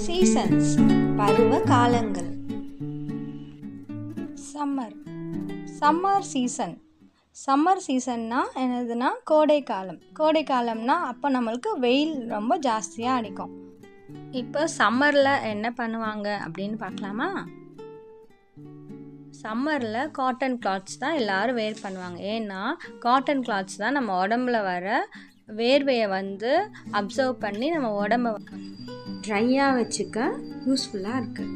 Seasons பருவ காலங்கள். Summer சீசன்னா என்னதுன்னா கோடை காலம்னா அப்போ நம்மளுக்கு வெயில் ரொம்ப ஜாஸ்தியாக அடிக்கும். இப்போ சம்மரில் என்ன பண்ணுவாங்க அப்படின்னு பார்க்கலாமா? சம்மரில் காட்டன் கிளாத்ஸ் தான் எல்லோரும் வேர் பண்ணுவாங்க. ஏன்னா காட்டன் கிளாத்ஸ் தான் நம்ம உடம்புல வர வேர்வையை அப்சர்வ் பண்ணி நம்ம உடம்ப ட்ரையாக வச்சுக்க யூஸ்ஃபுல்லாக இருக்குது.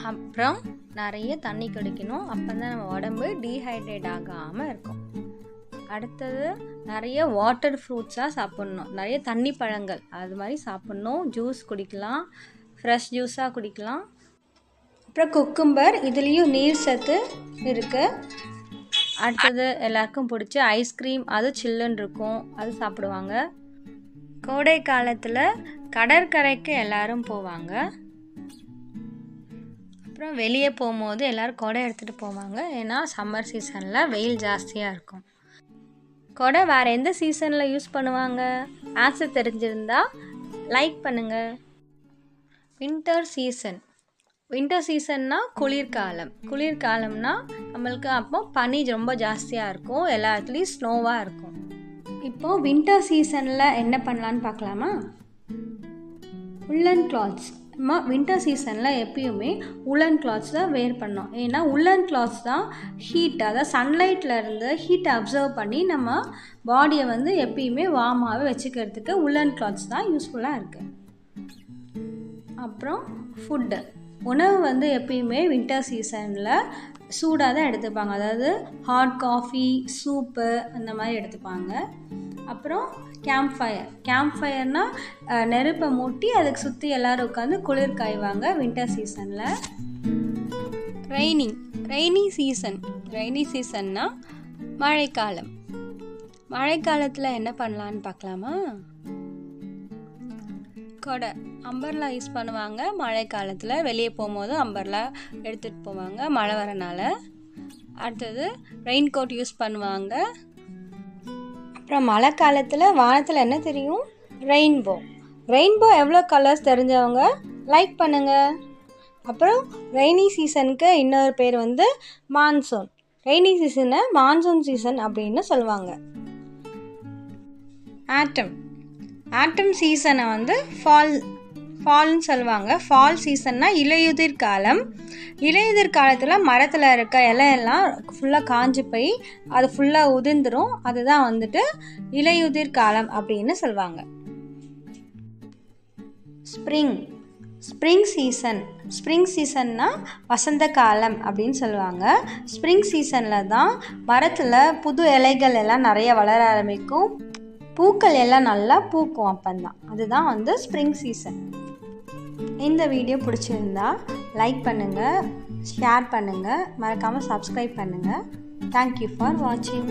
அப்புறம் நிறைய தண்ணி குடிக்கணும். அப்போ தான் நம்ம உடம்பு டீஹைட்ரேட் ஆகாமல் இருக்கும். அடுத்தது நிறைய வாட்டர் ஃப்ரூட்ஸாக சாப்பிட்ணும். நிறைய தண்ணி பழங்கள் அது மாதிரி சாப்பிட்ணும். ஜூஸ் குடிக்கலாம், ஃப்ரெஷ் ஜூஸாக குடிக்கலாம். அப்புறம் குக்கும்பர், இதுலேயும் நீர் சத்து இருக்குது. அடுத்தது எல்லாருக்கும் பிடிச்ச ஐஸ்கிரீம், அது சில்லுன்னு இருக்கும், அது சாப்பிடுவாங்க. கோடை காலத்தில் கடற்கரைக்கு எல்லோரும் போவாங்க. அப்புறம் வெளியே போகும்போது எல்லோரும் கொடை எடுத்துகிட்டு போவாங்க. ஏன்னா சம்மர் சீசனில் வெயில் ஜாஸ்தியாக இருக்கும். கொடை வேறு எந்த சீசனில் யூஸ் பண்ணுவாங்க? ஆன்சர் தெரிஞ்சிருந்தா லைக் பண்ணுங்கள். வின்டர் சீசன்னா குளிர்காலம்னா நம்மளுக்கு அப்போ பனி ரொம்ப ஜாஸ்தியாக இருக்கும், எல்லா இடத்துலையும் ஸ்னோவாக இருக்கும். இப்போது வின்டர் சீசனில் என்ன பண்ணலான்னு பார்க்கலாமா? உல்லன் கிளாத்ஸ். நம்ம வின்டர் சீசனில் எப்பயுமே உல்லன் கிளாத்ஸ் தான் வேர் பண்ணோம். ஏன்னா உல்லன் கிளாத்ஸ் தான் ஹீட், அதாவது சன்லைட்லேருந்து ஹீட்டை அப்சர்வ் பண்ணி நம்ம பாடியை எப்பயுமே வார்மாகவே வச்சுக்கிறதுக்கு உல்லன் கிளாத்ஸ் தான் யூஸ்ஃபுல்லாக இருக்குது. அப்புறம் ஃபுட்டு, உணவு எப்பயுமே வின்டர் சீசனில் சூடாக தான் எடுத்துப்பாங்க. அதாவது ஹாட் காஃபி, சூப்பு அந்த மாதிரி எடுத்துப்பாங்க. அப்புறம் கேம்ப் ஃபயர்னால் நெருப்பை மூட்டி அதுக்கு சுற்றி எல்லோரும் உட்காந்து குளிர் காய்வாங்க வின்டர் சீசனில். ரெய்னி சீசன்னா மழைக்காலத்தில் என்ன பண்ணலான்னு பார்க்கலாமா? கொடை, அம்பர்லா யூஸ் பண்ணுவாங்க. மழை காலத்தில் வெளியே போகும்போது அம்பர்லா எடுத்துகிட்டு போவாங்க மழை வரனால. அடுத்தது ரெயின் கோட் யூஸ் பண்ணுவாங்க. அப்புறம் மழை காலத்தில் வானத்தில் என்ன தெரியும்? ரெயின்போ எவ்வளோ கலர்ஸ் தெரிஞ்சவங்க லைக் பண்ணுங்கள். அப்புறம் ரெய்னி சீசனுக்கு இன்னொரு பேர் மான்சூன். ரெய்னி சீசனை மான்சூன் சீசன் அப்படின்னு சொல்லுவாங்க. ஆட்டம் சீசனை ஃபால்னு சொல்லுவாங்க. ஃபால் சீசன்னா இலையுதிர் காலத்தில் மரத்தில் இருக்க இலையெல்லாம் ஃபுல்லாக காஞ்சி போய் அது ஃபுல்லாக உதிர்ந்துடும். அதுதான் இலையுதிர் காலம் அப்படின்னு சொல்லுவாங்க. ஸ்ப்ரிங் சீசன்னா வசந்த காலம் அப்படின்னு சொல்லுவாங்க. ஸ்ப்ரிங் சீசனில் தான் மரத்தில் புது இலைகள் எல்லாம் நிறைய வளர ஆரம்பிக்கும், பூக்கள் எல்லாம் நல்லா பூக்கும். அப்பந்தான் அதுதான் ஸ்ப்ரிங் சீசன். இந்த வீடியோ பிடிச்சிருந்தா லைக் பண்ணுங்கள், ஷேர் பண்ணுங்கள், மறக்காமல் சப்ஸ்கிரைப் பண்ணுங்கள். தேங்க்யூ ஃபார் வாட்சிங்.